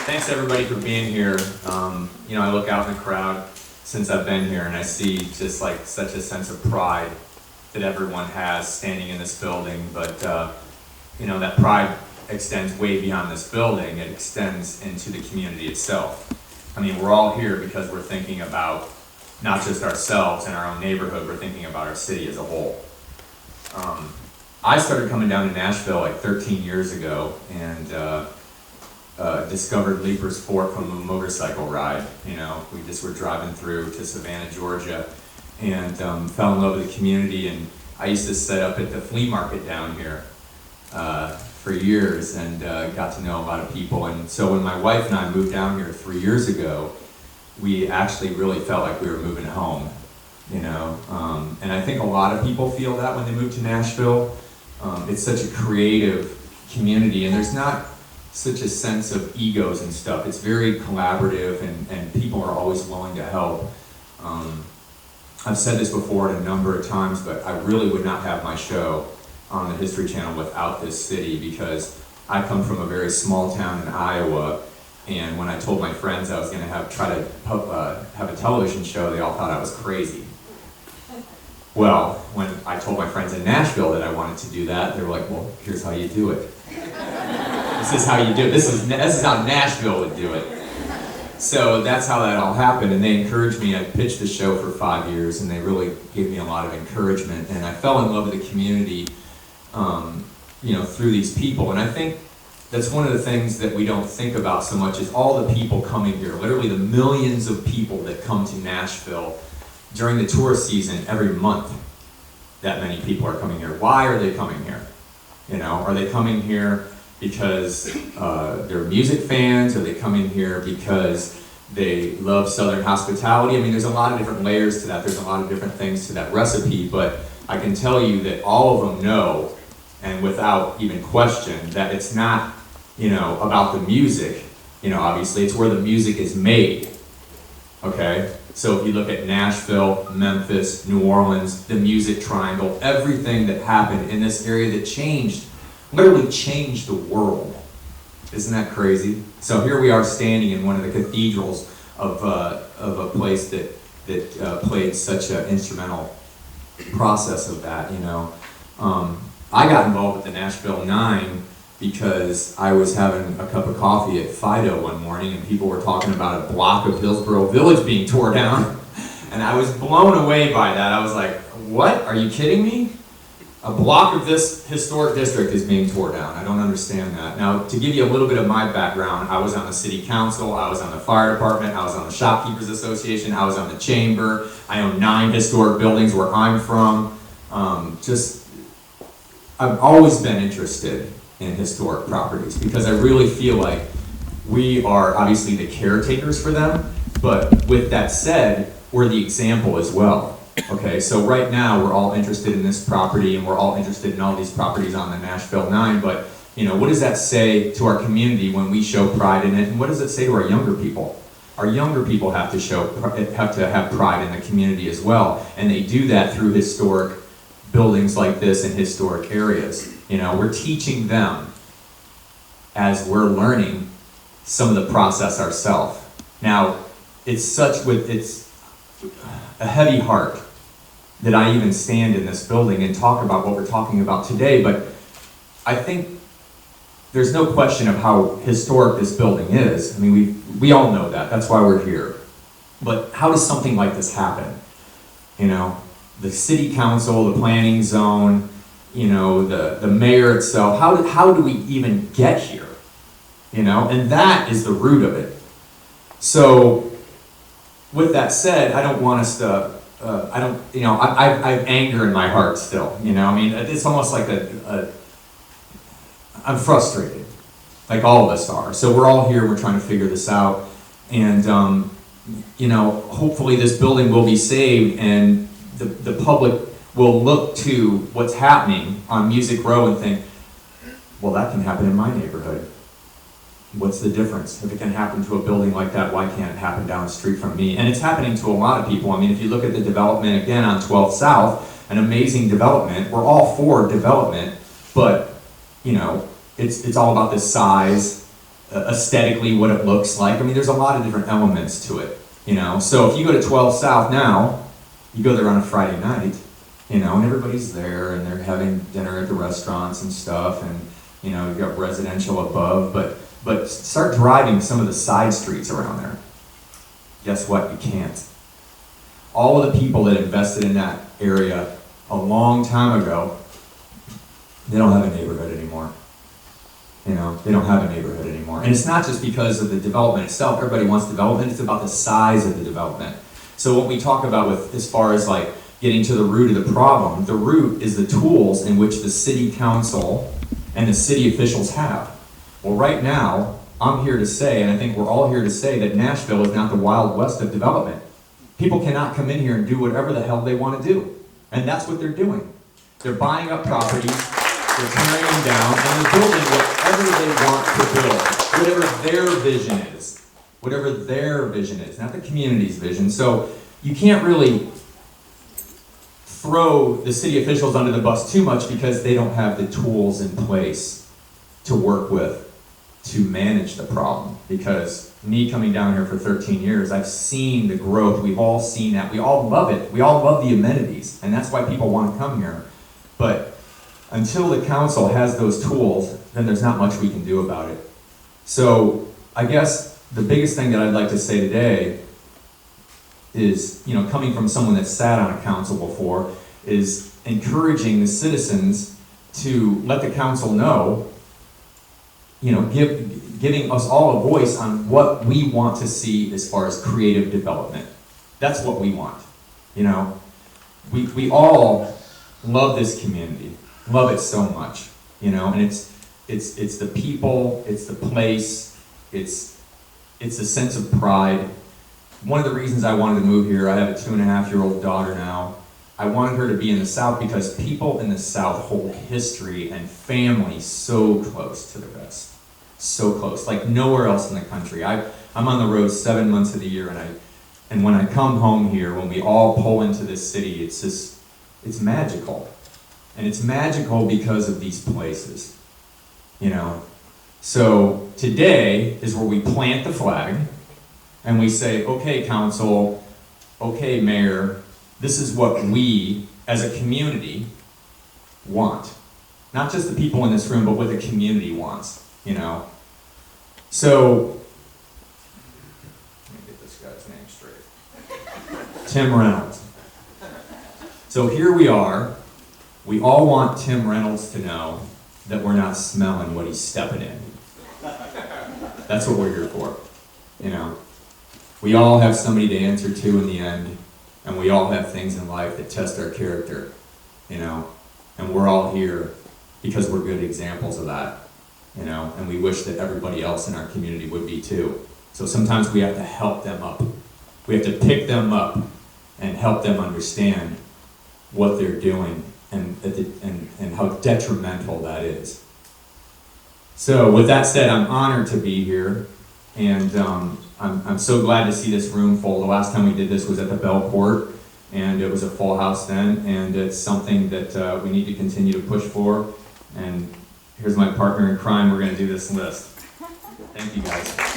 Thanks everybody for being here. I look out in the crowd since I've been here and I see just like such a sense of pride that everyone has standing in this building, but that pride extends way beyond this building. It extends into the community itself. I mean, we're all here because we're thinking about not just ourselves and our own neighborhood, we're thinking about our city as a whole. I started coming down to Nashville like 13 years ago and discovered Leaper's Fork from a motorcycle ride. We just were driving through to Savannah, Georgia, and fell in love with the community. And I used to set up at the flea market down here for years and got to know a lot of people. And so when my wife and I moved down here 3 years ago, we actually really felt like we were moving home. And I think a lot of people feel that when they move to Nashville. It's such a creative community, and there's not such a sense of egos and stuff. It's very collaborative, and people are always willing to help. I've said this before a number of times, but I really would not have my show on the History Channel without this city, because I come from a very small town in Iowa, and when I told my friends I was going to try to have a television show, they all thought I was crazy. Well, when I told my friends in Nashville that I wanted to do that, they were like, well, here's how you do it. This is how you do it. This is how Nashville would do it. So that's how that all happened, and they encouraged me. I pitched the show for 5 years, and they really gave me a lot of encouragement, and I fell in love with the community, through these people. And I think that's one of the things that we don't think about so much is all the people coming here, literally the millions of people that come to Nashville during the tourist season every month. That many people are coming here. Why are they coming here? Are they coming here because they're music fans? Are they coming here because they love Southern hospitality? I mean, there's a lot of different layers to that. There's a lot of different things to that recipe, but I can tell you that all of them know, and without even question, that it's not, about the music. Obviously it's where the music is made, okay? So if you look at Nashville, Memphis, New Orleans, the Music Triangle, everything that happened in this area that literally changed the world. Isn't that crazy? So here we are standing in one of the cathedrals of a place that played such an instrumental process of that, I got involved with the Nashville 9 because I was having a cup of coffee at Fido one morning and people were talking about a block of Hillsborough Village being torn down. And I was blown away by that. I was like, what? Are you kidding me? A block of this historic district is being torn down. I don't understand that. Now, to give you a little bit of my background, I was on the city council, I was on the fire department, I was on the Shopkeepers Association, I was on the chamber. I own 9 historic buildings where I'm from. I've always been interested in historic properties because I really feel like we are obviously the caretakers for them, but with that said, we're the example as well. Okay, so right now we're all interested in this property and we're all interested in all these properties on the Nashville 9, but what does that say to our community when we show pride in it, and what does it say to our younger people? Our younger people have to have pride in the community as well, and they do that through historic buildings like this in historic areas. We're teaching them as we're learning some of the process ourselves. Now, it's a heavy heart that I even stand in this building and talk about what we're talking about today, but I think there's no question of how historic this building is. I mean, we all know that. That's why we're here. But how does something like this happen? The city council, the planning zone, the mayor itself, how do we even get here? And that is the root of it. So with that said, I don't want us to, I have anger in my heart still, it's almost like I'm frustrated, like all of us are. So we're all here, we're trying to figure this out. And hopefully this building will be saved and the public will look to what's happening on Music Row and think, well, that can happen in my neighborhood. What's the difference? If it can happen to a building like that, why can't it happen down the street from me? And it's happening to a lot of people. I mean, if you look at the development again on 12th South, an amazing development. We're all for development, but it's all about the size, aesthetically what it looks like. I mean, there's a lot of different elements to it, So if you go to 12 South now, you go there on a Friday night, and everybody's there and they're having dinner at the restaurants and stuff, and you've got residential above, but start driving some of the side streets around there. Guess what? You can't. All of the people that invested in that area a long time ago, they don't have a neighborhood anymore. They don't have a neighborhood anymore. And it's not just because of the development itself. Everybody wants development. It's about the size of the development. So what we talk about with, as far as like getting to the root of the problem, the root is the tools in which the city council and the city officials have. Well, right now, I'm here to say, and I think we're all here to say, that Nashville is not the Wild West of development. People cannot come in here and do whatever the hell they want to do. And that's what they're doing. They're buying up properties, they're tearing them down, and they're building whatever they want to build. Whatever their vision is. Whatever their vision is, not the community's vision. So you can't really throw the city officials under the bus too much because they don't have the tools in place to work with to manage the problem. Because me coming down here for 13 years, I've seen the growth. We've all seen that. We all love it. We all love the amenities, and that's why people want to come here. But until the council has those tools, then there's not much we can do about it. So I guess the biggest thing that I'd like to say today is, coming from someone that's sat on a council before, is encouraging the citizens to let the council know, giving us all a voice on what we want to see as far as creative development. That's what we want. We all love this community, love it so much, and it's the people, it's the place, it's a sense of pride. One of the reasons I wanted to move here, I have a 2.5-year-old daughter now. I wanted her to be in the South because people in the South hold history and family so close to the rest. So close, like nowhere else in the country. I'm on the road 7 months of the year, and when I come home here, when we all pull into this city, it's magical. And it's magical because of these places, So today is where we plant the flag, and we say, okay, council, okay, mayor, this is what we, as a community, want. Not just the people in this room, but what the community wants, So, let me get this guy's name straight. Tim Reynolds. So here we are. We all want Tim Reynolds to know that we're not smelling what he's stepping in. That's what we're here for, We all have somebody to answer to in the end, and we all have things in life that test our character, And we're all here because we're good examples of that, And we wish that everybody else in our community would be too. So sometimes we have to help them up. We have to pick them up and help them understand what they're doing and how detrimental that is. So with that said, I'm honored to be here, and I'm so glad to see this room full. The last time we did this was at the Bellport, and it was a full house then, and it's something that we need to continue to push for. And here's my partner in crime. We're going to do this list. Thank you, guys.